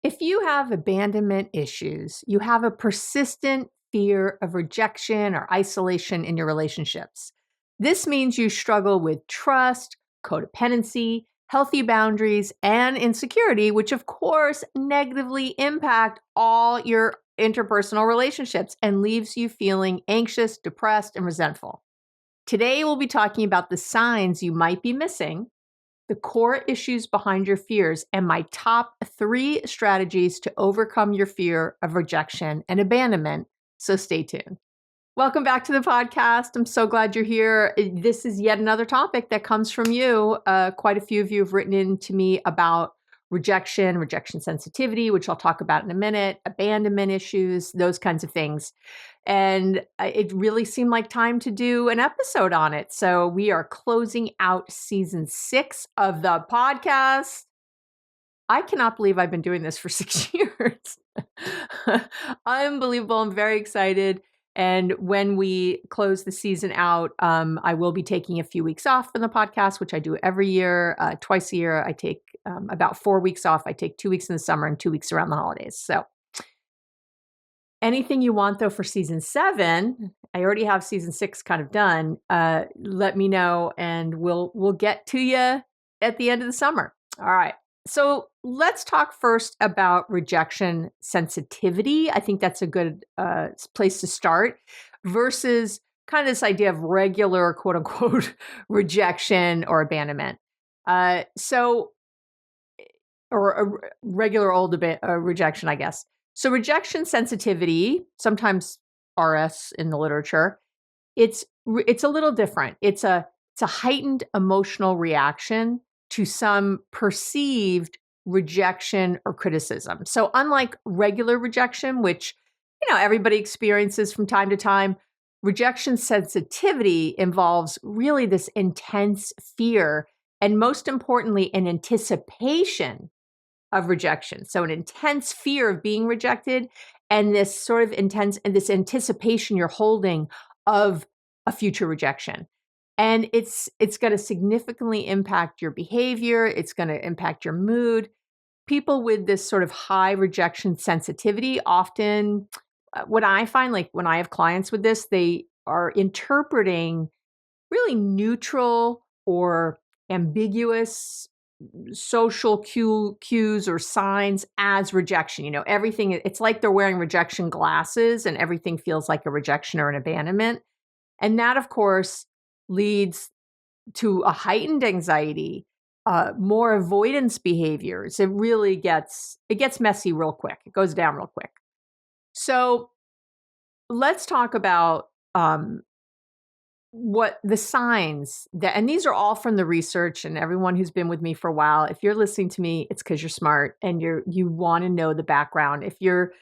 If you have abandonment issues, you have a persistent fear of rejection or isolation in your relationships. This means you struggle with trust, codependency, healthy boundaries, and insecurity, which of course negatively impact all your interpersonal relationships and leaves you feeling anxious, depressed, and resentful. Today, we'll be talking about the signs you might be missing, the core issues behind your fears, and my top 3 strategies to overcome your fear of rejection and abandonment. So stay tuned. Welcome back to the podcast. I'm so glad you're here. This is yet another topic that comes from you. Quite a few of you have written in to me about rejection sensitivity, which I'll talk about in a minute, abandonment issues, those kinds of things. And it really seemed like time to do an episode on it. So we are closing out season 6 of the podcast. I cannot believe I've been doing this for 6 years. Unbelievable. I'm very excited. And when we close the season out, I will be taking a few weeks off from the podcast, which I do every year. Twice a year, I take about 4 weeks off. I take 2 weeks in the summer and 2 weeks around the holidays. So anything you want, though, for season 7, I already have season 6 kind of done. Let me know, and we'll get to you at the end of the summer. All right. So let's talk first about rejection sensitivity. I think that's a good place to start versus kind of this idea of regular, quote unquote, rejection or abandonment. Or a regular old rejection, I guess. So rejection sensitivity, sometimes RS in the literature, it's a little different. It's a heightened emotional reaction to some perceived rejection or criticism. So unlike regular rejection, which everybody experiences from time to time, rejection sensitivity involves really this intense fear and, most importantly, an anticipation of rejection. So an intense fear of being rejected and this sort of intense and this anticipation you're holding of a future rejection. And it's going to significantly impact your behavior. It's going to impact your mood. People with this sort of high rejection sensitivity often, what I find, like when I have clients with this, they are interpreting really neutral or ambiguous social cues or signs as rejection. Everything, it's like they're wearing rejection glasses and everything feels like a rejection or an abandonment. And that, of course, leads to a heightened anxiety, more avoidance behaviors. It gets messy real quick. It goes down real quick. So let's talk about what the signs and these are all from the research, and everyone who's been with me for a while, if you're listening to me, it's because you're smart and you want to know the background. If you're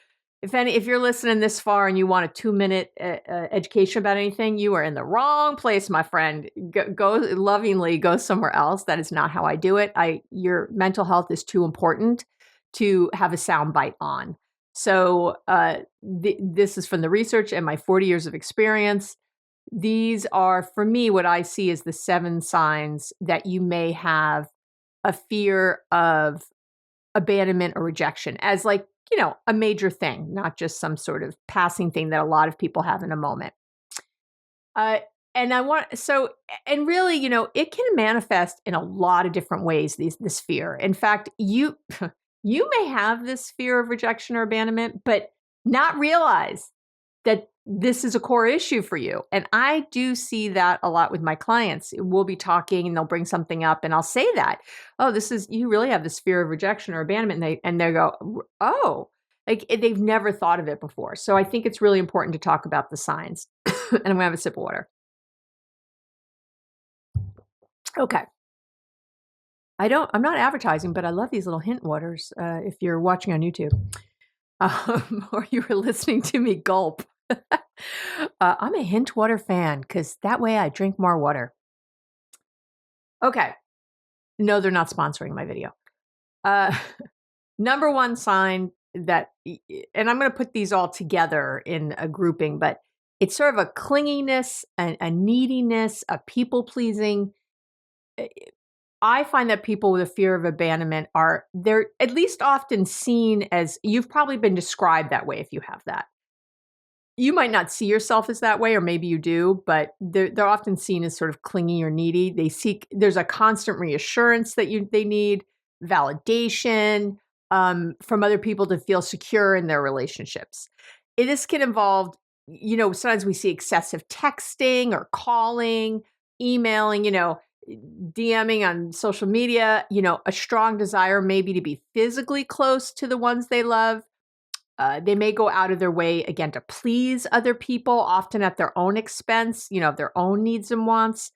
listening this far and you want a 2-minute education about anything, you are in the wrong place, my friend. Go somewhere else. That is not how I do it. Your mental health is too important to have a soundbite on. So this is from the research and my 40 years of experience. These are, for me, what I see as the 7 signs that you may have a fear of abandonment or rejection as a major thing, not just some sort of passing thing that a lot of people have in a moment. And really, it can manifest in a lot of different ways, this fear. In fact, you may have this fear of rejection or abandonment, but not realize that this is a core issue for you. And I do see that a lot with my clients. We'll be talking and they'll bring something up and I'll say that, oh, you really have this fear of rejection or abandonment. And they go, oh, like they've never thought of it before. So I think it's really important to talk about the signs. And I'm gonna have a sip of water. Okay. I'm not advertising, but I love these little hint waters. If you're watching on YouTube or you were listening to me gulp. I'm a hint water fan because that way I drink more water. Okay. No, they're not sponsoring my video. Number one sign that, and I'm going to put these all together in a grouping, but it's sort of a clinginess, a neediness, a people pleasing. I find that people with a fear of abandonment they're at least often seen as, you've probably been described that way if you have that. You might not see yourself as that way, or maybe you do, but they're often seen as sort of clingy or needy. There's a constant reassurance that they need, validation from other people to feel secure in their relationships. This can involve, sometimes we see excessive texting or calling, emailing, DMing on social media, a strong desire maybe to be physically close to the ones they love. They may go out of their way, again, to please other people, often at their own expense, their own needs and wants.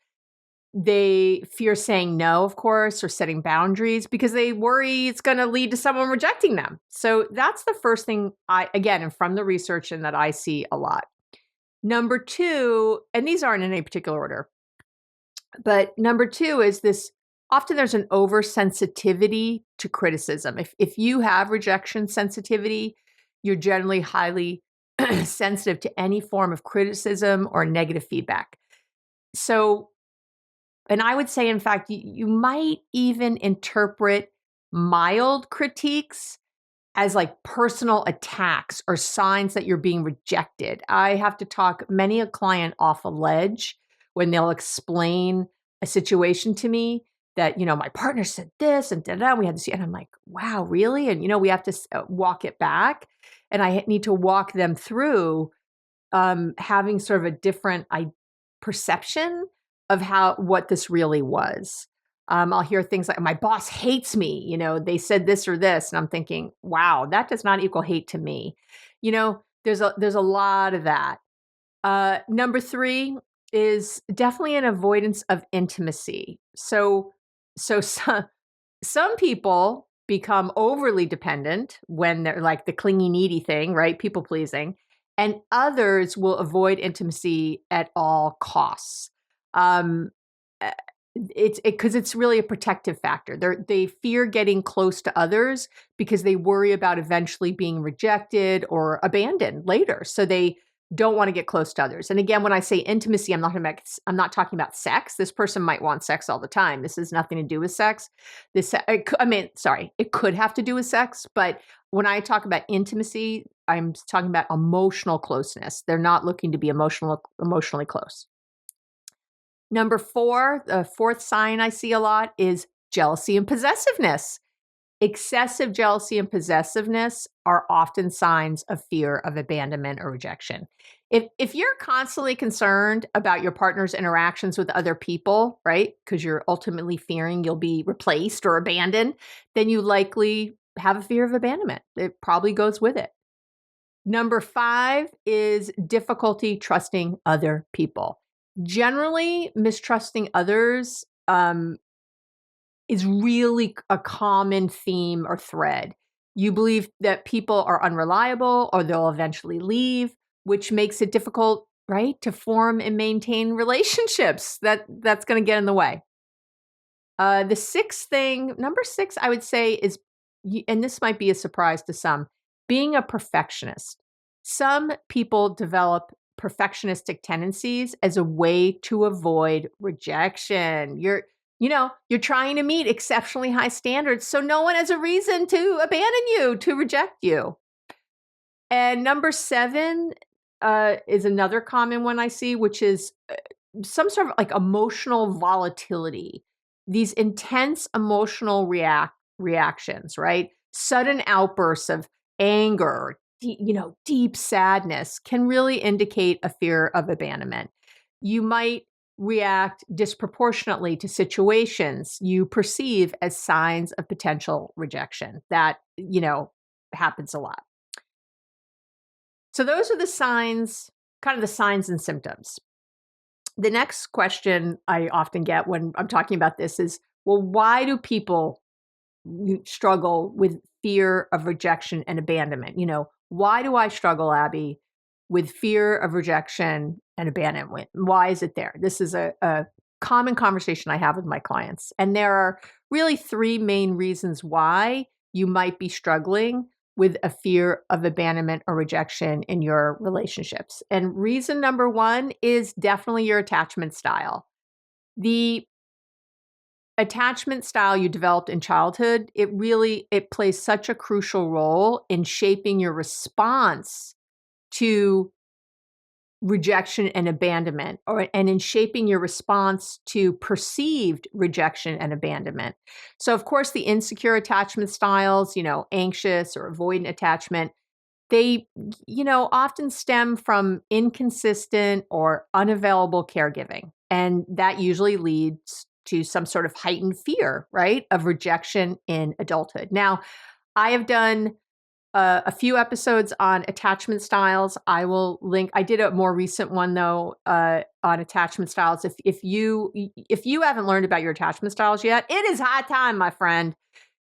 They fear saying no, of course, or setting boundaries because they worry it's going to lead to someone rejecting them. So that's the first thing and from the research, and that I see a lot. Number two, and these aren't in any particular order, but number two is this. Often there's an oversensitivity to criticism. If you have rejection sensitivity, you're generally highly sensitive to any form of criticism or negative feedback. So, and I would say, in fact, you might even interpret mild critiques as like personal attacks or signs that you're being rejected. I have to talk many a client off a ledge when they'll explain a situation to me that, my partner said this and da-da, we had to see, and I'm like, wow, really? And, we have to walk it back. And I need to walk them through having sort of a different perception of what this really was. I'll hear things like, my boss hates me, they said this or this. And I'm thinking, wow, that does not equal hate to me. There's a lot of that. Number three is definitely an avoidance of intimacy. So some people become overly dependent when they're like the clingy, needy thing, right? People pleasing. And others will avoid intimacy at all costs. It's because it's really a protective factor. They fear getting close to others because they worry about eventually being rejected or abandoned later. So they don't want to get close to others. And again, when I say intimacy, I'm not talking about sex. This person might want sex all the time. This has nothing to do with sex. It could have to do with sex, but when I talk about intimacy, I'm talking about emotional closeness. They're not looking to be emotionally close. Number four, the fourth sign I see a lot is jealousy and possessiveness. Excessive jealousy and possessiveness are often signs of fear of abandonment or rejection. If you're constantly concerned about your partner's interactions with other people, right, because you're ultimately fearing you'll be replaced or abandoned, then you likely have a fear of abandonment. It probably goes with it. Number five is difficulty trusting other people. Generally, mistrusting others is really a common theme or thread. You believe that people are unreliable or they'll eventually leave, which makes it difficult, right, to form and maintain relationships. That's going to get in the way. The sixth thing, number six, I would say is, and this might be a surprise to some, being a perfectionist. Some people develop perfectionistic tendencies as a way to avoid rejection. You're trying to meet exceptionally high standards, so no one has a reason to abandon you, to reject you. And number seven is another common one I see, which is some sort of like emotional volatility. These intense emotional reactions, right? Sudden outbursts of anger, deep sadness can really indicate a fear of abandonment. You might react disproportionately to situations you perceive as signs of potential rejection. That, happens a lot. So those are the signs, kind of the signs and symptoms. The next question I often get when I'm talking about this is, well, why do people struggle with fear of rejection and abandonment? Why do I struggle, Abby, with fear of rejection and abandonment? Why is it there? This is a common conversation I have with my clients. And there are really three main reasons why you might be struggling with a fear of abandonment or rejection in your relationships. And reason number one is definitely your attachment style. The attachment style you developed in childhood, it plays such a crucial role in shaping your response to rejection and abandonment, and in shaping your response to perceived rejection and abandonment. So of course, the insecure attachment styles, anxious or avoidant attachment, they, often stem from inconsistent or unavailable caregiving. And that usually leads to some sort of heightened fear, right, of rejection in adulthood. Now, I have done a few episodes on attachment styles. I will link. I did a more recent one though on attachment styles. If you haven't learned about your attachment styles yet, it is high time, my friend.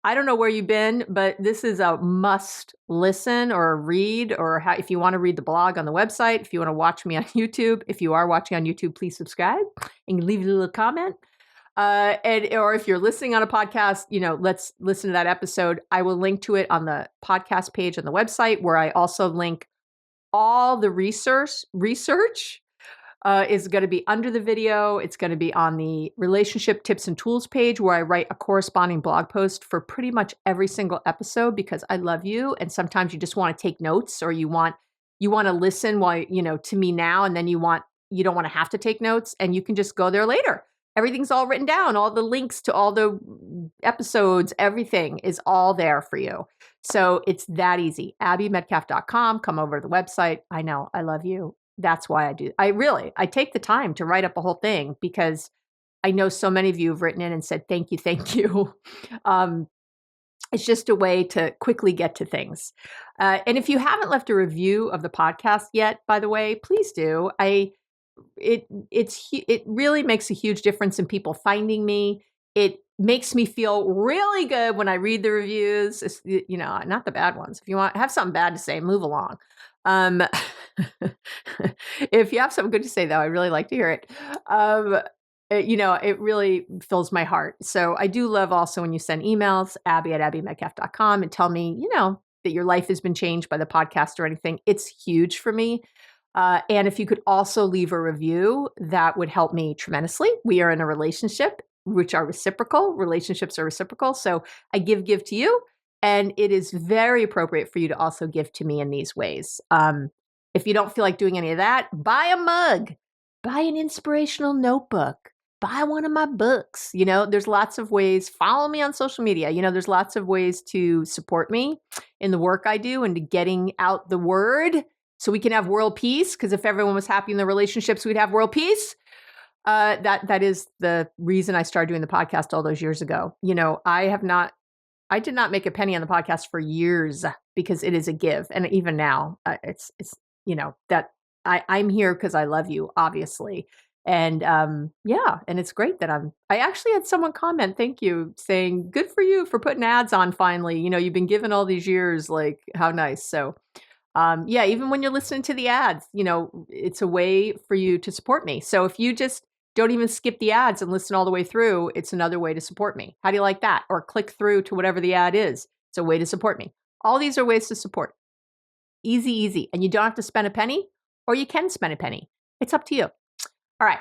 I don't know where you've been, but this is a must listen or read, or if you want to read the blog on the website, if you want to watch me on YouTube. If you are watching on YouTube, please subscribe and leave a little comment. Or if you're listening on a podcast, let's listen to that episode. I will link to it on the podcast page on the website, where I also link all the research is going to be under the video. It's going to be on the relationship tips and tools page, where I write a corresponding blog post for pretty much every single episode, because I love you. And sometimes you just want to take notes, or you want to listen while, to me now, and then you don't want to have to take notes, and you can just go there later. Everything's all written down. All the links to all the episodes, everything is all there for you. So it's that easy. AbbieMedcalf.com. Come over to the website. I know. I love you. That's why I do. I take the time to write up a whole thing, because I know so many of you have written in and said, thank you, thank you. It's just a way to quickly get to things. And if you haven't left a review of the podcast yet, by the way, please do. It really makes a huge difference in people finding me. It makes me feel really good when I read the reviews, not the bad ones. If you have something bad to say, move along. If you have something good to say, though, I really like to hear it. It really fills my heart. So I do love also when you send emails, Abby@AbbieMedcalf.com, and tell me, that your life has been changed by the podcast or anything. It's huge for me. And if you could also leave a review, that would help me tremendously. We are in a relationship, which are reciprocal. Relationships are reciprocal. So I give to you. And it is very appropriate for you to also give to me in these ways. If you don't feel like doing any of that, buy a mug, buy an inspirational notebook, buy one of my books. There's lots of ways. Follow me on social media. There's lots of ways to support me in the work I do and to getting out the word, so we can have world peace. Because if everyone was happy in their relationships, we'd have world peace. That is the reason I started doing the podcast all those years ago. I did not make a penny on the podcast for years, because it is a give. And even now, it's that I'm here because I love you, obviously. And and it's great that I actually had someone comment, thank you, saying, good for you for putting ads on finally. You've been given all these years, like, how nice. So even when you're listening to the ads, it's a way for you to support me. So if you just don't even skip the ads and listen all the way through, it's another way to support me. How do you like that? Or click through to whatever the ad is. It's a way to support me. All these are ways to support. Easy, easy. And you don't have to spend a penny, or you can spend a penny. It's up to you. All right.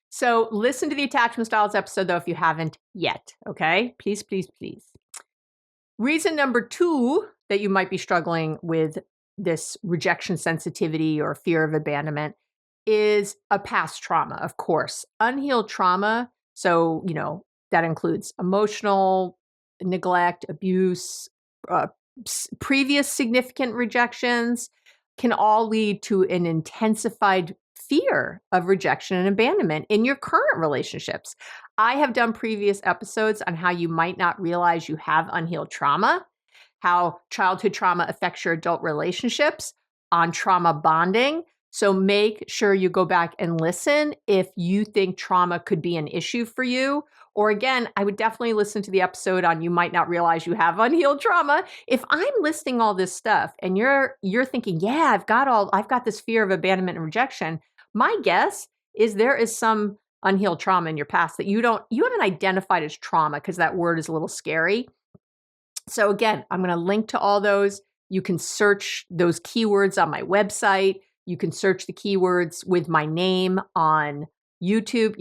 So listen to the attachment styles episode, though, if you haven't yet. Okay? Please, please, please. Reason number 2 that you might be struggling with this rejection sensitivity or fear of abandonment is a past trauma, of course. Unhealed trauma. So, that includes emotional neglect, abuse, previous significant rejections, can all lead to an intensified fear of rejection and abandonment in your current relationships. I have done previous episodes on how you might not realize you have unhealed trauma, how childhood trauma affects your adult relationships, on trauma bonding. So make sure you go back and listen if you think trauma could be an issue for you. Or again, I would definitely listen to the episode on you might not realize you have unhealed trauma. If I'm listing all this stuff and you're thinking, yeah, I've got this fear of abandonment and rejection, my guess is there is some unhealed trauma in your past that you haven't identified as trauma, because that word is a little scary. So again, I'm going to link to all those. You can search those keywords on my website. You can search the keywords with my name on YouTube,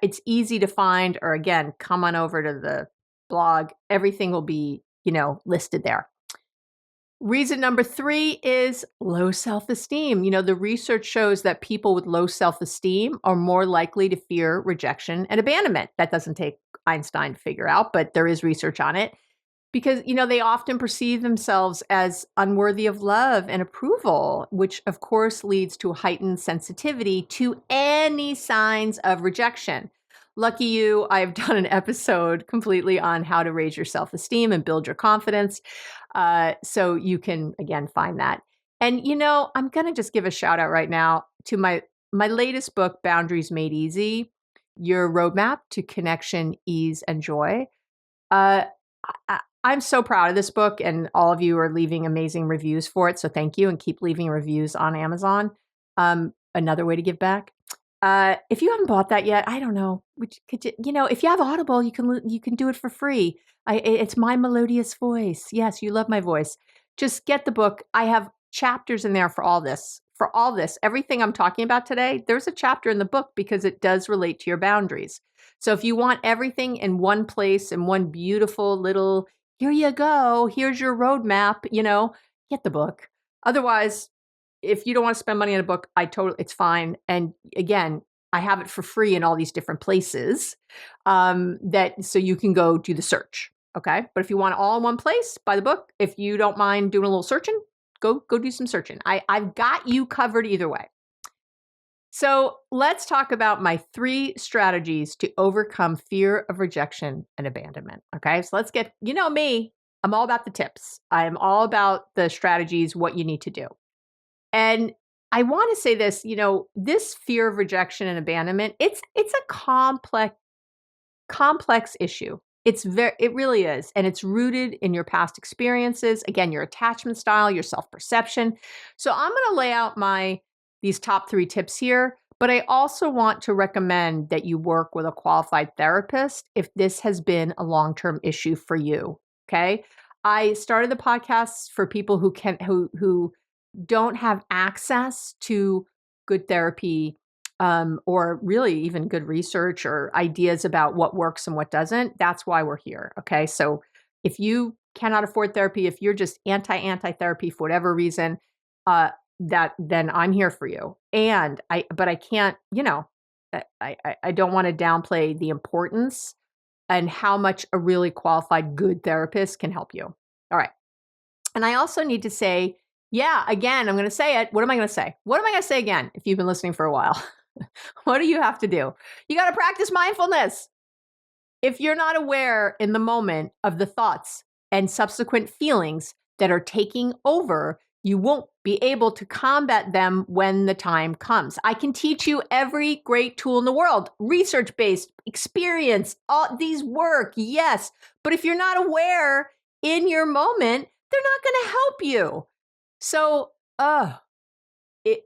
it's easy to find, or again, come on over to the blog. Everything will be, listed there. Reason number 3 is low self-esteem. The research shows that people with low self-esteem are more likely to fear rejection and abandonment. That doesn't take Einstein to figure out, but there is research on it. Because, they often perceive themselves as unworthy of love and approval, which of course leads to a heightened sensitivity to any signs of rejection. Lucky you, I've done an episode completely on how to raise your self-esteem and build your confidence. So you can, again, find that. And, I'm going to just give a shout out right now to my latest book, Boundaries Made Easy, Your Roadmap to Connection, Ease, and Joy. I'm so proud of this book, and all of you are leaving amazing reviews for it. So thank you, and keep leaving reviews on Amazon. Another way to give back. If you haven't bought that yet, I don't know. Could you, if you have Audible, you can do it for free. It's my melodious voice. Yes, you love my voice. Just get the book. I have chapters in there for all this. For all this, everything I'm talking about today, there's a chapter in the book because it does relate to your boundaries. So if you want everything in one place, in one beautiful little, here you go, here's your roadmap, get the book. Otherwise, if you don't want to spend money on a book, it's fine. And again, I have it for free in all these different places, so you can go do the search. Okay. But if you want it all in one place, buy the book. If you don't mind doing a little searching, go do some searching. I've got you covered either way. So let's talk about my 3 strategies to overcome fear of rejection and abandonment. Okay. So let's get, me, I'm all about the tips. I'm all about the strategies, what you need to do. And I want to say this, this fear of rejection and abandonment, it's a complex issue. It really is. And it's rooted in your past experiences. Again, your attachment style, your self-perception. So I'm going to lay out these top 3 tips here, but I also want to recommend that you work with a qualified therapist if this has been a long-term issue for you. Okay. I started the podcast for people who don't have access to good therapy, or really even good research or ideas about what works and what doesn't. That's why we're here. Okay. So if you cannot afford therapy, if you're just anti-therapy for whatever reason, then I'm here for you. But I can't, I don't want to downplay the importance and how much a really qualified, good therapist can help you. All right. And I also need to say, again, I'm going to say it. What am I going to say? What am I going to say again? If you've been listening for a while, what do you have to do? You got to practice mindfulness. If you're not aware in the moment of the thoughts and subsequent feelings that are taking over, you won't be able to combat them when the time comes. I can teach you every great tool in the world, research-based, experience, all these work, yes. But if you're not aware in your moment, they're not going to help you. So,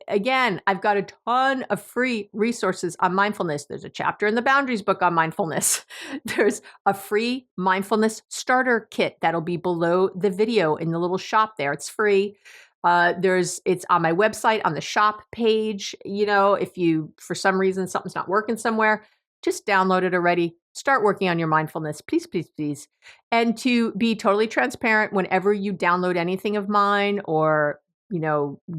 again, I've got a ton of free resources on mindfulness. There's a chapter in the Boundaries book on mindfulness. There's a free mindfulness starter kit that'll be below the video in the little shop there. It's free. It's on my website on the shop page. If you, for some reason, something's not working somewhere, just download it already. Start working on your mindfulness, please, please, please. And to be totally transparent, whenever you download anything of mine or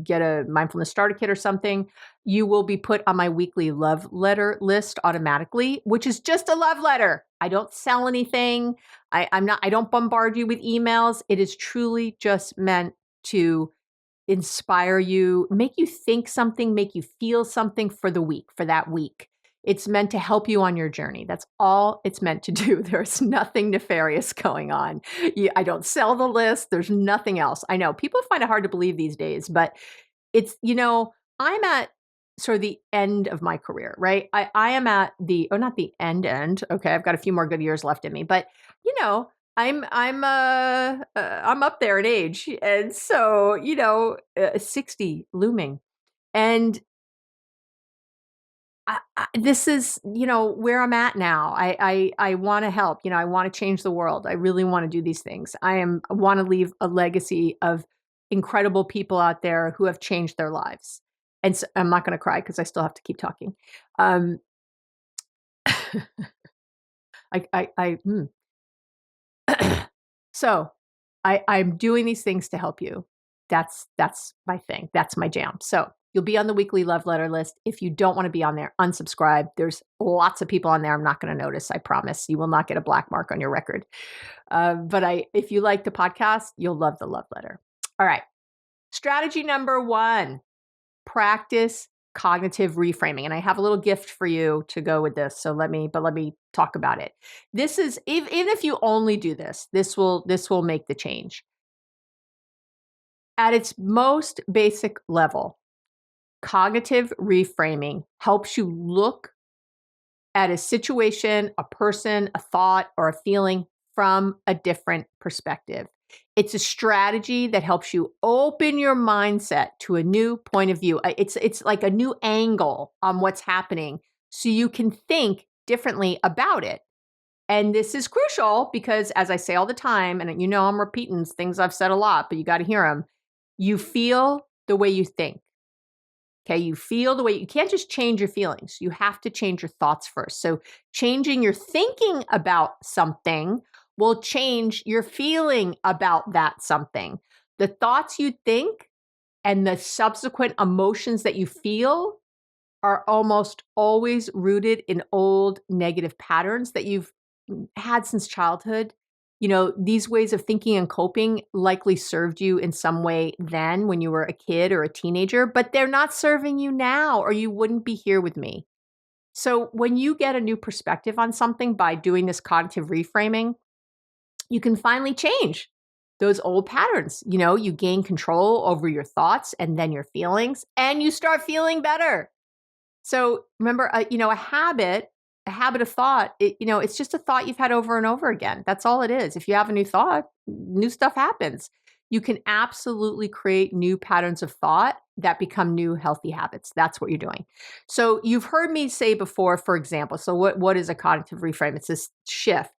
get a mindfulness starter kit or something, you will be put on my weekly love letter list automatically, which is just a love letter. I don't sell anything. I don't bombard you with emails. It is truly just meant to inspire you, make you think something, make you feel something for that week. It's meant to help you on your journey. That's all it's meant to do. There's nothing nefarious going on. I don't sell the list. There's nothing else. I know people find it hard to believe these days, but it's, I'm at sort of the end of my career, right? I am at not the end. Okay. I've got a few more good years left in me, but I'm up there in age. And so, 60 looming. And this is, where I'm at now. I want to help, I want to change the world. I really want to do these things. I want to leave a legacy of incredible people out there who have changed their lives. And so, I'm not going to cry because I still have to keep talking. I So, I'm doing these things to help you. That's my thing. That's my jam. So, you'll be on the weekly love letter list. If you don't wanna be on there, unsubscribe. There's lots of people on there I'm not gonna notice, I promise. You will not get a black mark on your record. But if you like the podcast, you'll love the love letter. All right. Strategy number 1, practice cognitive reframing. And I have a little gift for you to go with this. So let me talk about it. This is even if you only do this, this will make the change. At its most basic level, cognitive reframing helps you look at a situation, a person, a thought, or a feeling from a different perspective. It's a strategy that helps you open your mindset to a new point of view. It's like a new angle on what's happening so you can think differently about it. And this is crucial because, as I say all the time, and you know I'm repeating things I've said a lot, but you got to hear them. You feel the way you think. Okay, you feel the way you can't just change your feelings. You have to change your thoughts first. So, changing your thinking about something will change your feeling about that something. The thoughts you think and the subsequent emotions that you feel are almost always rooted in old negative patterns that you've had since childhood. You know, these ways of thinking and coping likely served you in some way then when you were a kid or a teenager, but they're not serving you now, or you wouldn't be here with me. So when you get a new perspective on something by doing this cognitive reframing, you can finally change those old patterns. You know, you gain control over your thoughts and then your feelings, and you start feeling better. So remember, a habit of thought, it's just a thought you've had over and over again. That's all it is. If you have a new thought, new stuff happens. You can absolutely create new patterns of thought that become new healthy habits. That's what you're doing. So you've heard me say before, for example, so what is a cognitive reframe? It's this shift.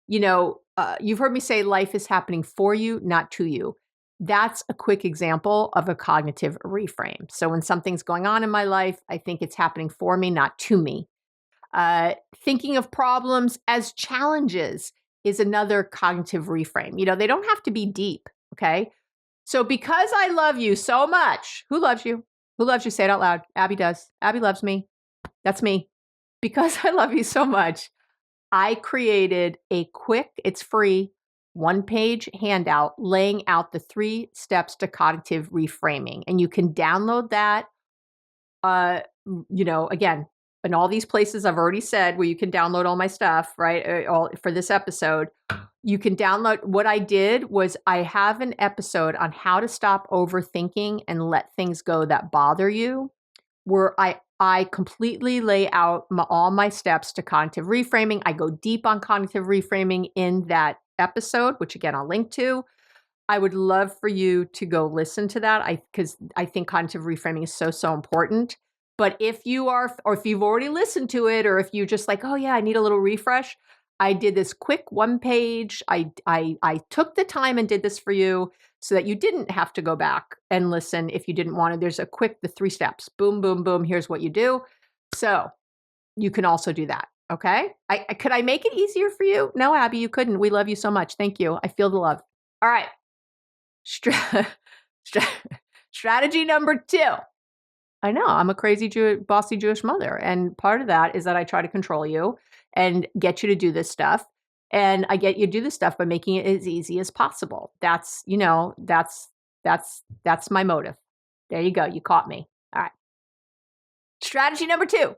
You've heard me say life is happening for you, not to you. That's a quick example of a cognitive reframe. So when something's going on in my life, I think it's happening for me, not to me. Thinking of problems as challenges is another cognitive reframe. You know, they don't have to be deep, okay? So because I love you so much, who loves you? Who loves you? Say it out loud. Abby does. Abby loves me. That's me. Because I love you so much, I created a quick, it's free, 1-page handout laying out the 3 steps to cognitive reframing. And you can download that, again, in all these places I've already said where you can download all my stuff, right? All for this episode. You can download. What I did was I have an episode on how to stop overthinking and let things go that bother you, where I completely lay out all my steps to cognitive reframing. I go deep on cognitive reframing in that episode, which again, I'll link to. I would love for you to go listen to that because I think cognitive reframing is so, so important. But if you are, or if you've already listened to it, or if you're just like, oh yeah, I need a little refresh, I did this quick 1-page. I took the time and did this for you so that you didn't have to go back and listen if you didn't want to. There's the 3 steps. Boom, boom, boom. Here's what you do. So you can also do that. Okay. Could I make it easier for you? No, Abby, you couldn't. We love you so much. Thank you. I feel the love. All right. Strategy number 2. I know I'm a crazy bossy Jewish mother. And part of that is that I try to control you and get you to do this stuff. And I get you to do this stuff by making it as easy as possible. That's my motive. There you go. You caught me. All right. Strategy number 2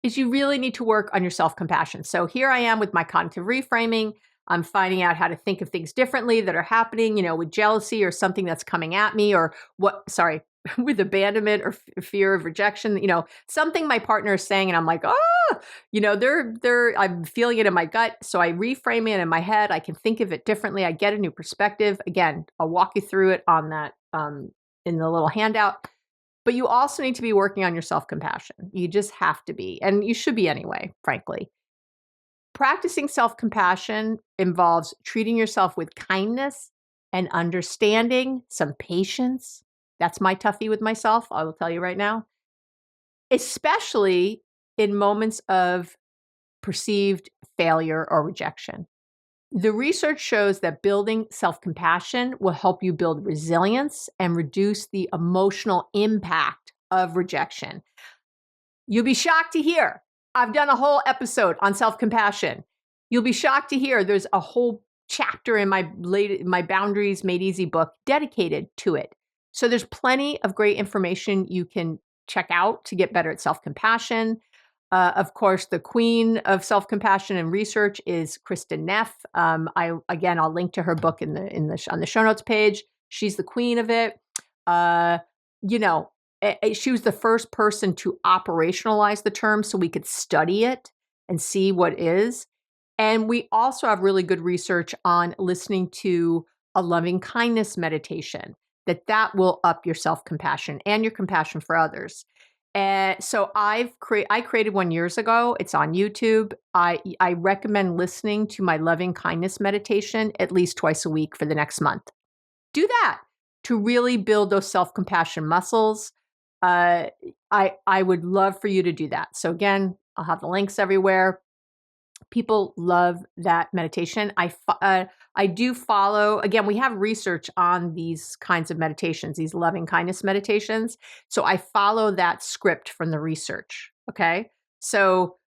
is you really need to work on your self-compassion. So here I am with my cognitive reframing. I'm finding out how to think of things differently that are happening, with jealousy or something that's coming at me with abandonment or fear of rejection, something my partner is saying. And I'm like, I'm feeling it in my gut. So I reframe it in my head. I can think of it differently. I get a new perspective. Again, I'll walk you through it on that in the little handout. But you also need to be working on your self-compassion. You just have to be. And you should be anyway, frankly. Practicing self-compassion involves treating yourself with kindness and understanding, some patience. That's my toughie with myself, I will tell you right now. Especially in moments of perceived failure or rejection. The research shows that building self-compassion will help you build resilience and reduce the emotional impact of rejection. You'll be shocked to hear I've done a whole episode on self-compassion. You'll be shocked to hear there's a whole chapter in my Boundaries Made Easy book dedicated to it. So there's plenty of great information you can check out to get better at self-compassion. Of course, the queen of self-compassion and research is Kristen Neff. I'll link to her book on the show notes page. She's the queen of it. She was the first person to operationalize the term so we could study it and see what is. And we also have really good research on listening to a loving kindness meditation, that will up your self-compassion and your compassion for others. And so I created one years ago. It's on YouTube. I recommend listening to my loving kindness meditation at least twice a week for the next month. Do that to really build those self-compassion muscles. I would love for you to do that. So again, I'll have the links everywhere. People love that meditation. I do follow, again, we have research on these kinds of meditations, these loving kindness meditations. So I follow that script from the research. Okay. So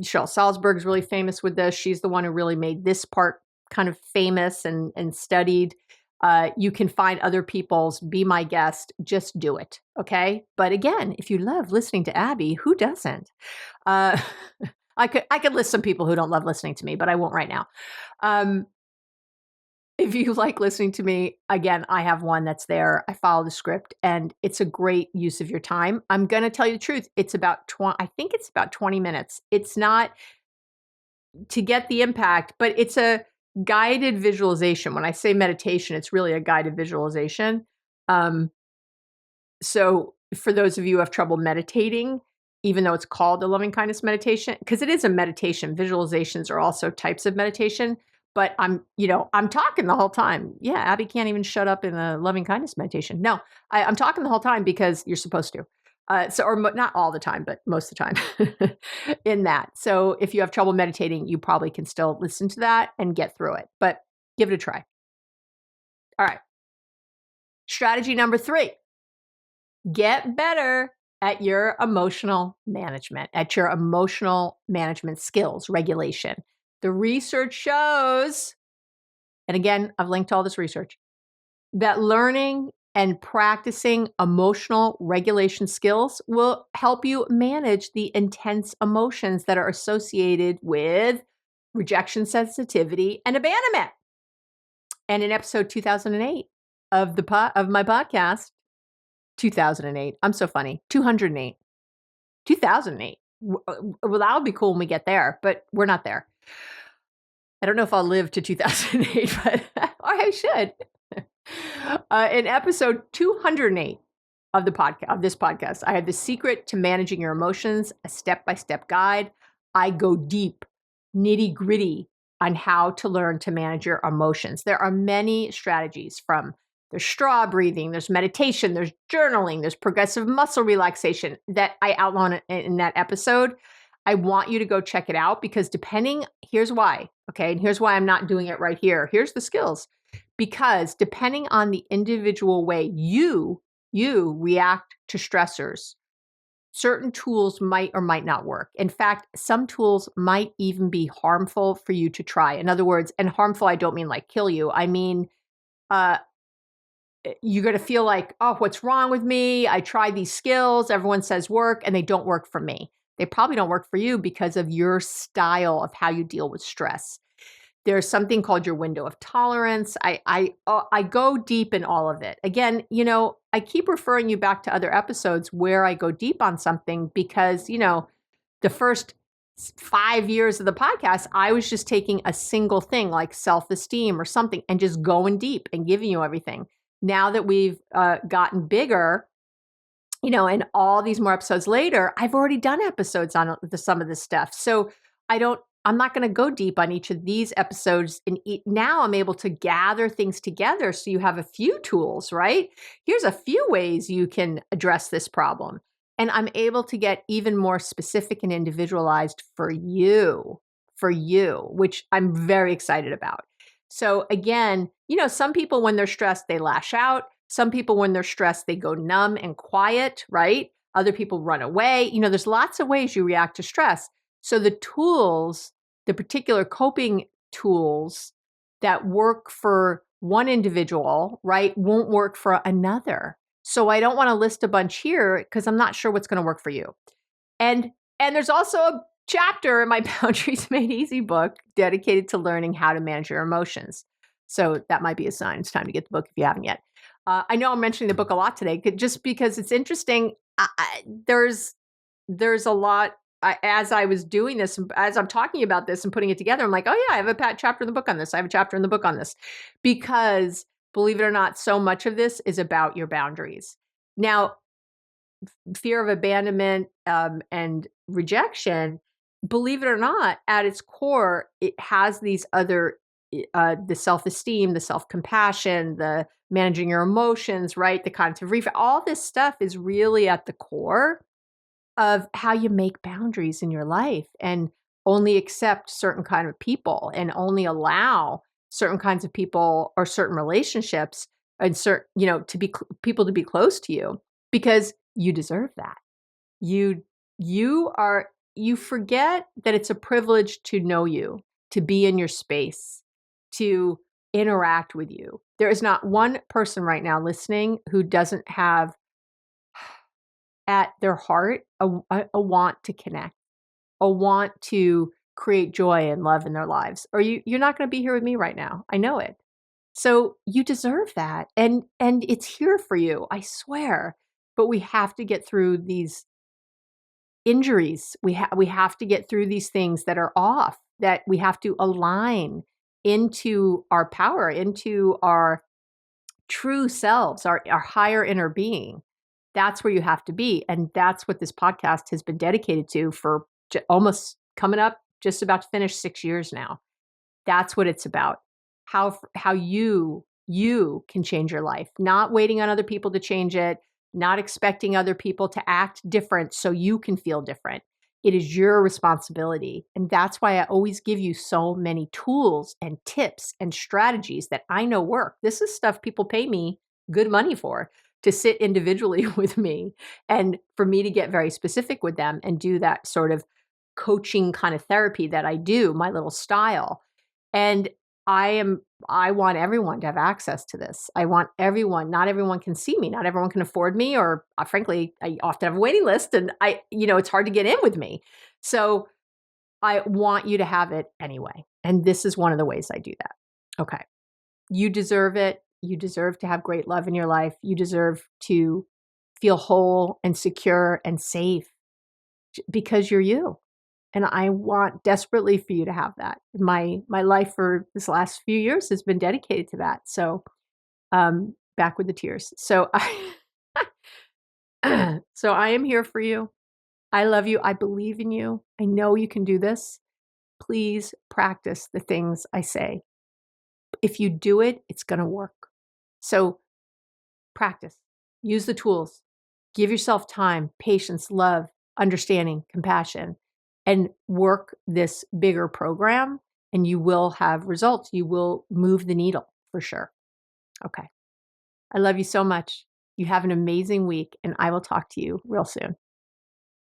Sheryl Salzberg is really famous with this. She's the one who really made this part kind of famous and studied. You can find other people's, be my guest, just do it. Okay. But again, if you love listening to Abby, who doesn't? I could list some people who don't love listening to me, but I won't right now. If you like listening to me, again, I have one that's there. I follow the script and it's a great use of your time. I'm going to tell you the truth. It's about 20 minutes. It's not to get the impact, but it's a guided visualization. When I say meditation, it's really a guided visualization. So for those of you who have trouble meditating, even though it's called a loving kindness meditation, because it is a meditation, visualizations are also types of meditation, but I'm talking the whole time. Yeah, Abby can't even shut up in a loving kindness meditation. No, I'm talking the whole time because you're supposed to. Not all the time, but most of the time in that. So if you have trouble meditating, you probably can still listen to that and get through it, but give it a try. All right. Strategy number 3, get better at your emotional management, skills, regulation. The research shows, and again, I've linked to all this research, that learning and practicing emotional regulation skills will help you manage the intense emotions that are associated with rejection, sensitivity, and abandonment. And in episode 2008 of my podcast, 2008, I'm so funny, 208, 2008. Well, that would be cool when we get there, but we're not there. I don't know if I'll live to 2008, but or I should. In episode 208 of this podcast, I had the secret to managing your emotions, a step-by-step guide. I go deep, nitty-gritty on how to learn to manage your emotions. There are many strategies there's straw breathing, there's meditation, there's journaling, there's progressive muscle relaxation that I outline in that episode. I want you to go check it out because here's why, okay? And here's why I'm not doing it right here. Here's the skills. Because depending on the individual way you react to stressors, certain tools might or might not work. In fact, some tools might even be harmful for you to try. In other words, and harmful, I don't mean like kill you. I mean, you're going to feel like, oh, what's wrong with me? I tried these skills. Everyone says work and they don't work for me. They probably don't work for you because of your style of how you deal with stress. There's something called your window of tolerance. I go deep in all of it. Again, I keep referring you back to other episodes where I go deep on something because, the first 5 years of the podcast, I was just taking a single thing like self-esteem or something and just going deep and giving you everything. Now that we've gotten bigger, and all these more episodes later, I've already done episodes on some of this stuff. So I'm not going to go deep on each of these episodes. And now I'm able to gather things together. So you have a few tools, right? Here's a few ways you can address this problem. And I'm able to get even more specific and individualized for you, which I'm very excited about. So again, some people when they're stressed, they lash out. Some people when they're stressed, they go numb and quiet, right? Other people run away. There's lots of ways you react to stress. So the tools, the particular coping tools that work for one individual, right, won't work for another. So I don't want to list a bunch here because I'm not sure what's going to work for you. And there's also a chapter in my Boundaries Made Easy book dedicated to learning how to manage your emotions. So that might be a sign it's time to get the book if you haven't yet. I know I'm mentioning the book a lot today just because it's interesting. There's a lot. As I was doing this, as I'm talking about this and putting it together, I'm like, oh yeah, I have a chapter in the book on this. I have a chapter in the book on this. Because believe it or not, so much of this is about your boundaries. Now, fear of abandonment and rejection, believe it or not, at its core, it has these other, the self-esteem, the self-compassion, the managing your emotions, right? The cognitive reframing, all this stuff is really at the core of how you make boundaries in your life and only accept certain kind of people and only allow certain kinds of people or certain relationships and to be people to be close to you because you deserve that. You forget that it's a privilege to know you, to be in your space, to interact with you. There is not one person right now listening who doesn't have at their heart a want to connect, a want to create joy and love in their lives, or you're not going to be here with me right now. I know it. So you deserve that, and it's here for you, I swear. But we have to get through these injuries. We have to get through these things that are off, that we have to align into our power, into our true selves, our higher inner being. That's where you have to be. And that's what this podcast has been dedicated to for almost coming up, just about to finish 6 years now. That's what it's about. How you can change your life, not waiting on other people to change it, not expecting other people to act different so you can feel different. It is your responsibility. And that's why I always give you so many tools and tips and strategies that I know work. This is stuff people pay me good money for, to sit individually with me and for me to get very specific with them and do that sort of coaching kind of therapy that I do, my little style. And I want everyone to have access to this. I want everyone, not everyone can see me, not everyone can afford me, or frankly, I often have a waiting list and it's hard to get in with me. So I want you to have it anyway. And this is one of the ways I do that. Okay. You deserve it. You deserve to have great love in your life. You deserve to feel whole and secure and safe because you're you. And I want desperately for you to have that. My life for this last few years has been dedicated to that. So back with the tears. So so I am here for you. I love you. I believe in you. I know you can do this. Please practice the things I say. If you do it, it's going to work. So practice, use the tools, give yourself time, patience, love, understanding, compassion, and work this bigger program, and you will have results. You will move the needle for sure. Okay. I love you so much. You have an amazing week, and I will talk to you real soon.